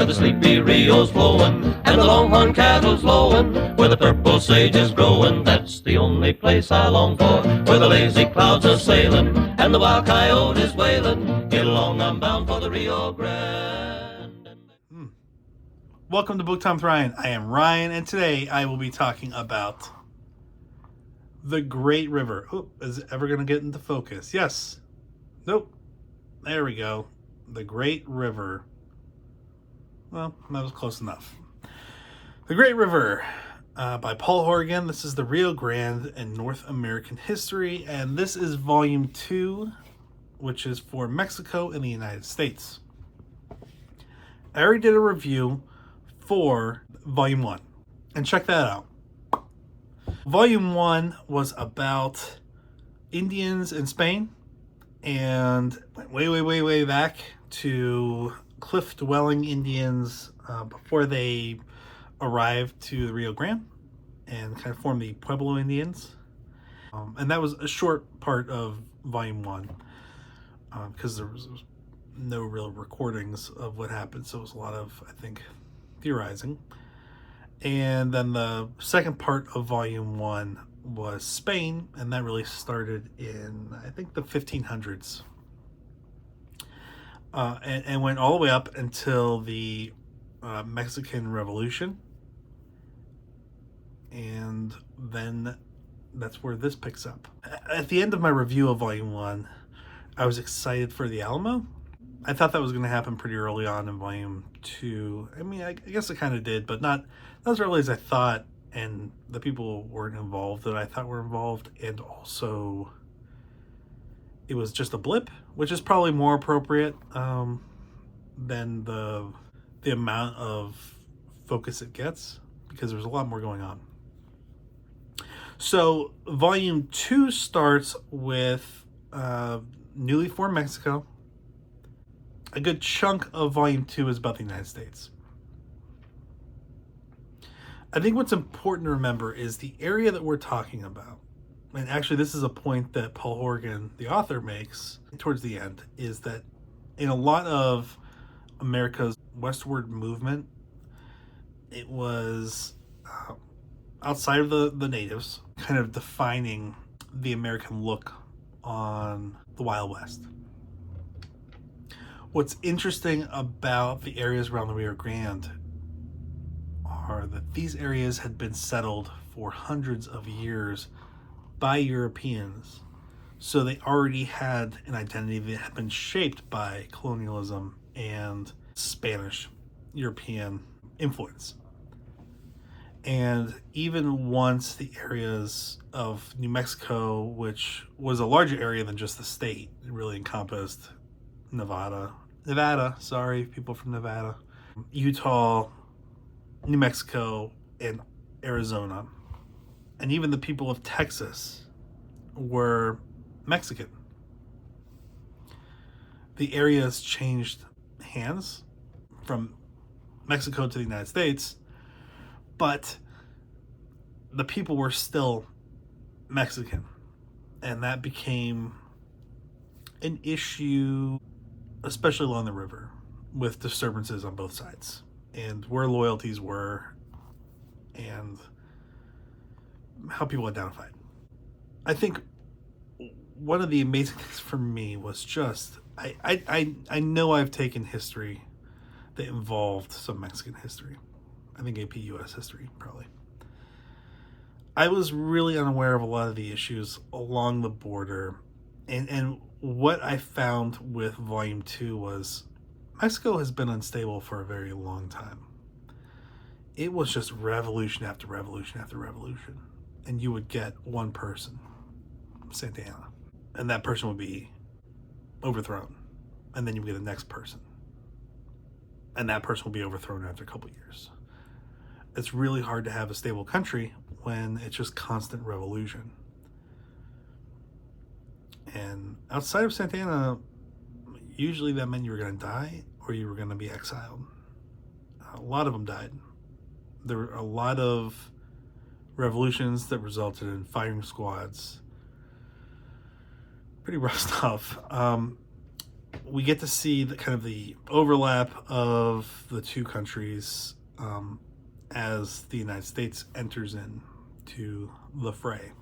where the sleepy Rio's flowing, and the longhorn cattle's lowing, where the purple sage is growing. That's the only place I long for, where the lazy clouds are sailing, and the wild coyote is wailing. Get along, I'm bound for the Rio Grande. Welcome to Book Time with Ryan. I am Ryan, and today I will be talking about the Great River. Oh, is it ever going to get into focus? Yes. Nope. There we go. The Great River. Well, that was close enough. The Great River by Paul Horgan. This is the Rio Grande in North American history, and this is volume 2, which is for Mexico and the United States. I already did a review for volume 1, and check that out. Volume 1 was about Indians in Spain and went way back to cliff-dwelling Indians before they arrived to the Rio Grande and kind of formed the Pueblo Indians. And that was a short part of volume 1 because there was no real recordings of what happened, so it was a lot of, I think, theorizing. And then the second part of volume 1 was Spain, and that really started in, I think, the 1500s. And went all the way up until the Mexican Revolution. And then that's where this picks up. At the end of my review of volume 1, I was excited for the Alamo. I thought that was going to happen pretty early on in volume 2. I mean, I guess it kind of did, but not as early as I thought, and the people weren't involved that I thought were involved, and also it was just a blip, which is probably more appropriate than the amount of focus it gets, because there's a lot more going on. So volume 2 starts with newly formed Mexico. A good chunk of volume 2 is about the United States. I think what's important to remember is the area that we're talking about, and actually this is a point that Paul Horgan, the author, makes towards the end, is that in a lot of America's westward movement, it was outside of the natives, kind of defining the American look on the Wild West. What's interesting about the areas around the Rio Grande are that these areas had been settled for hundreds of years by Europeans. So they already had an identity that had been shaped by colonialism and Spanish European influence. And even once the areas of New Mexico, which was a larger area than just the state, it really encompassed Nevada, sorry, people from Nevada, Utah, New Mexico, and Arizona. And even the people of Texas were Mexican. The areas changed hands from Mexico to the United States, but the people were still Mexican. And that became an issue, especially along the river, with disturbances on both sides, and where loyalties were, and how people identified. I think one of the amazing things for me was just, I know I've taken history that involved some Mexican history. I think AP US history, probably. I was really unaware of a lot of the issues along the border, and what I found with volume 2 was Mexico has been unstable for a very long time. It was just revolution after revolution after revolution, and you would get one person, Santa Anna, and that person would be overthrown, and then you would get the next person, and that person will be overthrown after a couple years. It's really hard to have a stable country when it's just constant revolution. And outside of Santa Anna, usually that meant you were going to die or you were going to be exiled. A lot of them died. There were a lot of revolutions that resulted in firing squads. Pretty rough stuff. we get to see the kind of the overlap of the two countries as the United States enters into the fray.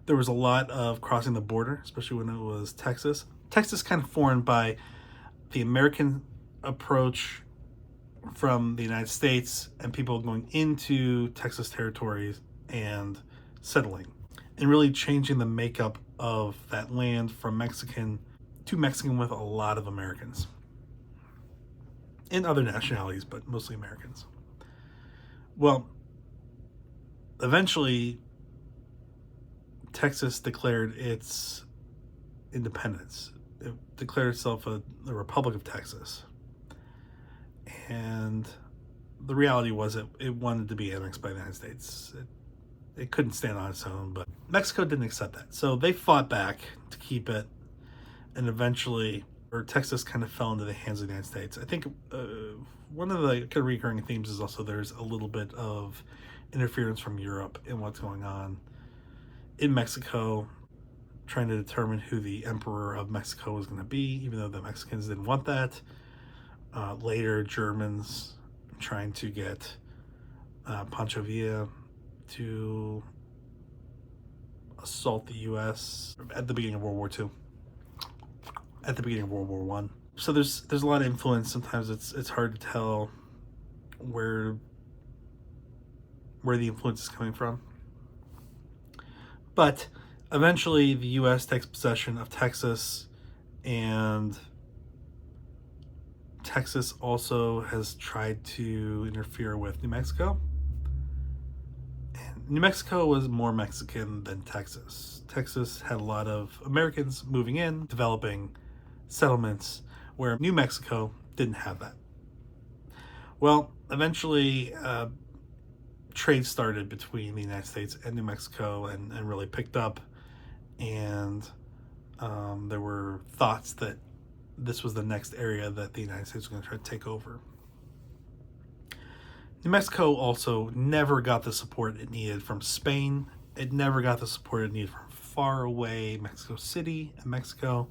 There was a lot of crossing the border, especially when it was Texas. Texas kind of formed by the American approach from the United States and people going into Texas territories and settling and really changing the makeup of that land from Mexican to Mexican with a lot of Americans and other nationalities, but mostly Americans. Well, eventually Texas declared its independence. It declared itself the Republic of Texas. And the reality was it wanted to be annexed by the United States. It couldn't stand on its own, but Mexico didn't accept that. So they fought back to keep it, and eventually, Texas kind of fell into the hands of the United States. I think one of the kind of recurring themes is also there's a little bit of interference from Europe in what's going on in Mexico, trying to determine who the emperor of Mexico was going to be, even though the Mexicans didn't want that. Later, Germans trying to get Pancho Villa to assault the U.S. at the beginning of World War II, at the beginning of World War I. So there's a lot of influence. Sometimes it's hard to tell where the influence is coming from. But eventually the U.S. takes possession of Texas, and Texas also has tried to interfere with New Mexico. And New Mexico was more Mexican than Texas. Texas had a lot of Americans moving in, developing settlements, where New Mexico didn't have that. Well, eventually trade started between the United States and New Mexico and really picked up, and there were thoughts that this was the next area that the United States was going to try to take over. New Mexico also never got the support it needed from Spain. It never got the support it needed from far away Mexico City and Mexico.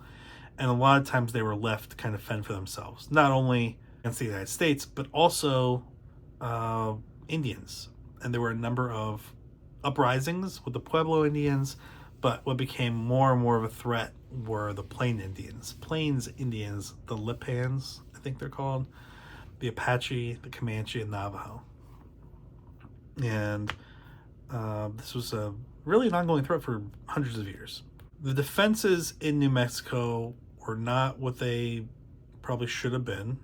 And a lot of times they were left to kind of fend for themselves, not only against the United States, but also Indians. And there were a number of uprisings with the Pueblo Indians, but what became more and more of a threat were the Plains Indians, the Lipans, I think they're called, the Apache, the Comanche, and Navajo. And this was really an ongoing threat for hundreds of years. The defenses in New Mexico were not what they probably should have been.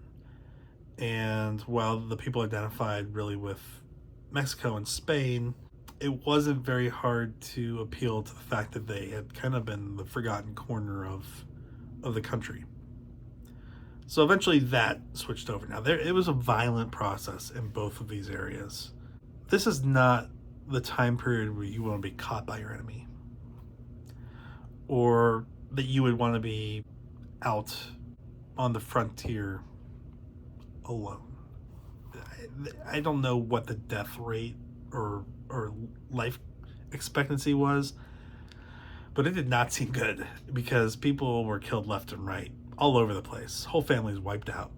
And while the people identified really with Mexico and Spain, it wasn't very hard to appeal to the fact that they had kind of been the forgotten corner of the country. So eventually that switched over. Now, it was a violent process in both of these areas. This is not the time period where you want to be caught by your enemy, or that you would want to be out on the frontier alone. I don't know what the death rate or life expectancy was, but it did not seem good, because people were killed left and right, all over the place. Whole families wiped out.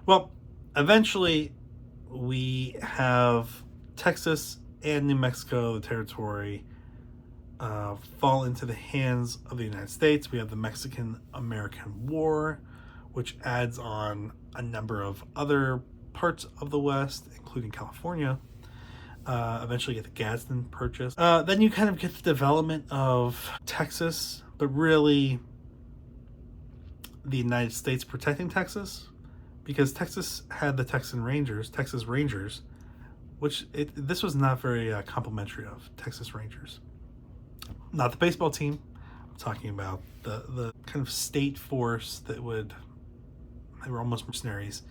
Well, eventually we have Texas and New Mexico, the territory, fall into the hands of the United States. We have the Mexican-American War, which adds on a number of other parts of the West, including California. Eventually get the Gadsden Purchase. Then you kind of get the development of Texas, but really the United States protecting Texas, because Texas had the Texas Rangers, which this was not very complimentary of Texas Rangers. Not the baseball team. I'm talking about the kind of state force they were almost mercenaries.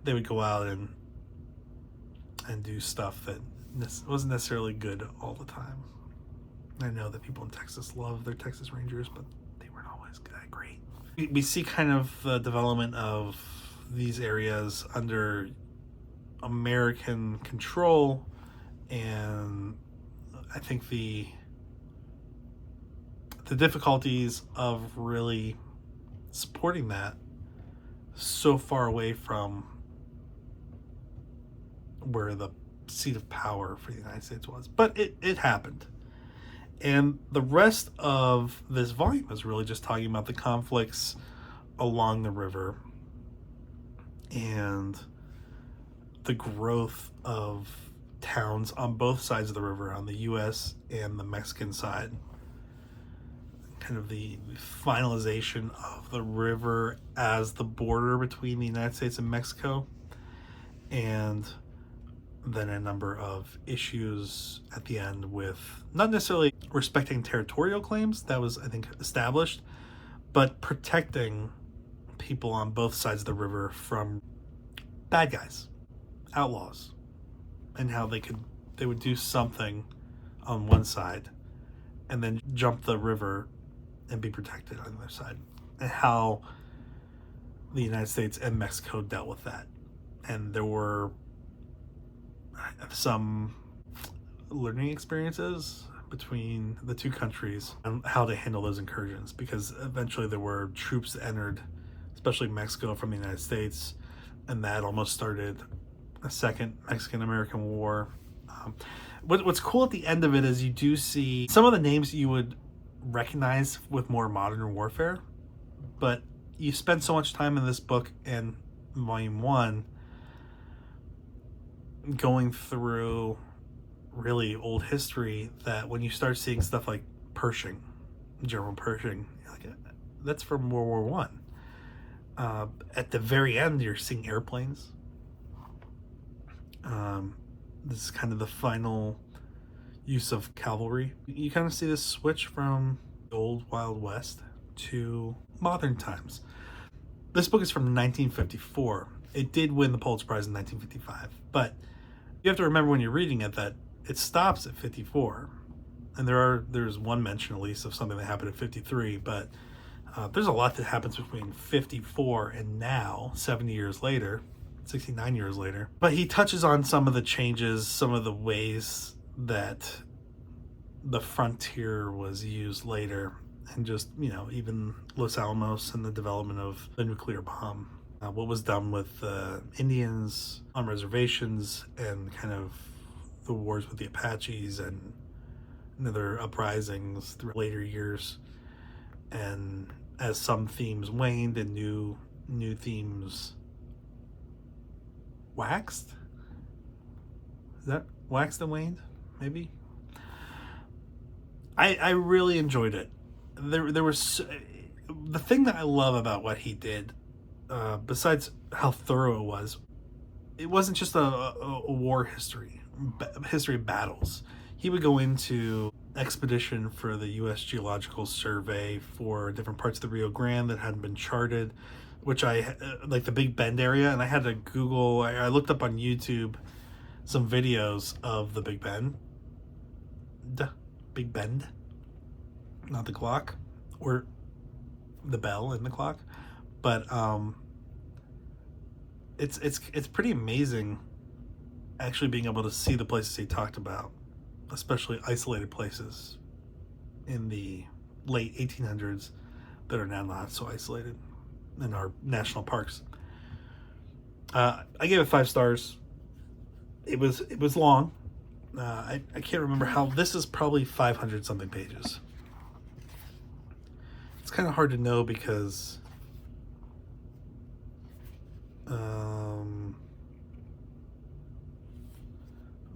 They would go out and do stuff that wasn't necessarily good all the time. I know that people in Texas love their Texas Rangers, but they weren't always that great. We see kind of the development of these areas under American control, and I think the difficulties of really supporting that so far away from where the seat of power for the United States was. But it happened. And the rest of this volume is really just talking about the conflicts along the river and the growth of towns on both sides of the river, on the US and the Mexican side. Kind of the finalization of the river as the border between the United States and Mexico, and then a number of issues at the end with not necessarily respecting territorial claims, that was, I think, established, but protecting people on both sides of the river from bad guys, outlaws, and how they would do something on one side and then jump the river and be protected on the other side, and how the United States and Mexico dealt with that. And there were some learning experiences between the two countries on how to handle those incursions, because eventually there were troops that entered, especially Mexico, from the United States, and that almost started a second Mexican-American War. What's cool at the end of it is you do see some of the names you would recognize with more modern warfare, but you spend so much time in this book and volume 1 going through really old history that when you start seeing stuff like Pershing, General Pershing, you're like, that's from World War One. At the very end, you're seeing airplanes. This is kind of the final use of cavalry. You kind of see this switch from the old Wild West to modern times. This book is from 1954. It did win the Pulitzer Prize in 1955, but you have to remember when you're reading it that it stops at 54, and there's one mention at least of something that happened at 53, but there's a lot that happens between 54 and now, 70 years later, 69 years later. But he touches on some of the changes, some of the ways that the frontier was used later, and just, even Los Alamos and the development of the nuclear bomb. What was done with Indians on reservations, and kind of the wars with the Apaches and other uprisings through later years. And as some themes waned and new themes waxed, is that waxed and waned? Maybe. I really enjoyed it. There was the thing that I love about what he did. Besides how thorough it wasn't just a war history of battles. He would go into expedition for the U.S. Geological Survey for different parts of the Rio Grande that hadn't been charted, which like the Big Bend area, and I had to Google, I looked up on YouTube some videos of the Big Bend, not the clock, or the bell in the clock. But it's pretty amazing actually being able to see the places he talked about, especially isolated places in the late 1800s that are now not so isolated in our national parks. I gave it 5 stars. It was long. I can't remember how. This is probably 500 something pages. It's kind of hard to know because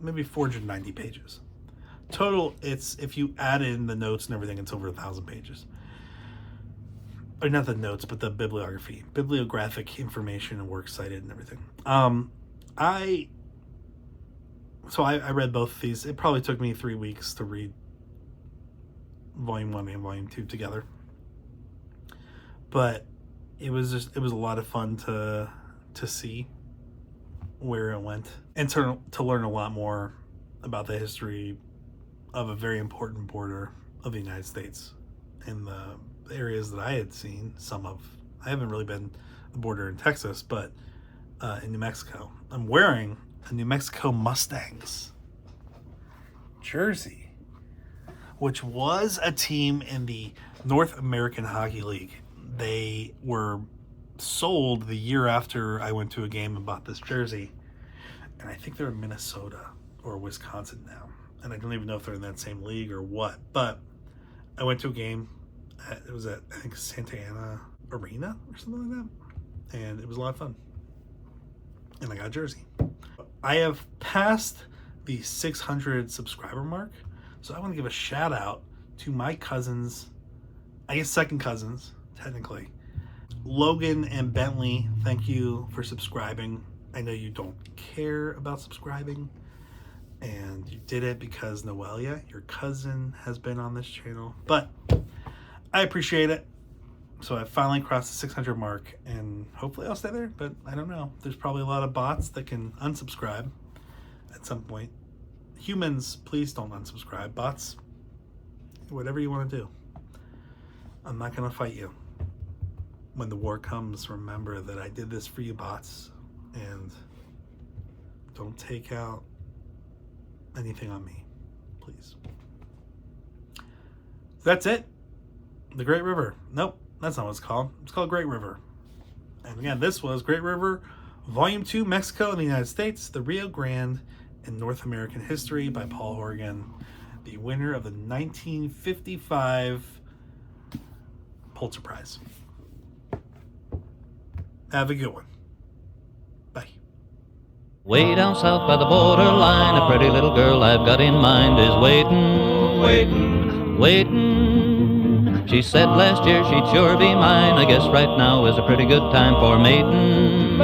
maybe 490 pages total. It's, if you add in the notes and everything, it's over 1,000 pages. Or not the notes, but the bibliographic information and works cited and everything. I read both of these. It probably took me 3 weeks to read volume 1 and volume 2 together, but it was a lot of fun to see where it went, and to learn a lot more about the history of a very important border of the United States and the areas that I had seen. I haven't really been the border in Texas, but in New Mexico. I'm wearing a New Mexico Mustangs jersey, which was a team in the North American Hockey League. They were sold the year after I went to a game and bought this jersey. And I think they're in Minnesota or Wisconsin now. And I don't even know if they're in that same league or what. But I went to a game. It was at, I think, Santa Ana Arena or something like that. And it was a lot of fun. And I got a jersey. I have passed the 600 subscriber mark. So I want to give a shout out to my cousins, I guess second cousins, technically. Logan and Bentley, thank you for subscribing. I know you don't care about subscribing, and you did it because Noelia, your cousin, has been on this channel. But I appreciate it. So I finally crossed the 600 mark, and hopefully I'll stay there, but I don't know. There's probably a lot of bots that can unsubscribe at some point. Humans, please don't unsubscribe. Bots, whatever you want to do. I'm not going to fight you. When the war comes, remember that I did this for you, bots, and don't take out anything on me, please. That's it. The Great River. Nope, that's not what it's called. It's called Great River. And again, this was Great River, Volume 2, Mexico and the United States, the Rio Grande in North American History by Paul Horgan, the winner of the 1955 Pulitzer Prize. Have a good one. Bye. Way down south by the borderline, a pretty little girl I've got in mind is waiting. She said last year she'd sure be mine. I guess right now is a pretty good time for mating.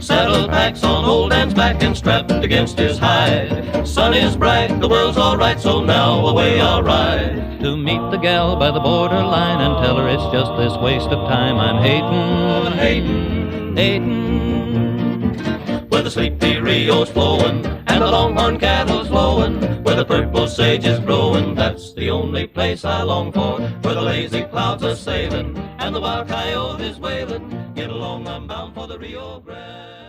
Saddle packs on old Dan's back and strapped against his hide. Sun is bright, the world's alright, so now away I'll ride. To meet the gal by the borderline and tell her it's just this waste of time. I'm hating. Where the sleepy Rio's flowing and the longhorn cattle's lowing, where the purple sage is growing, that's the only place I long for. Where the lazy clouds are sailing and the wild coyote is wailing. Get along, I'm bound for the Rio Grande.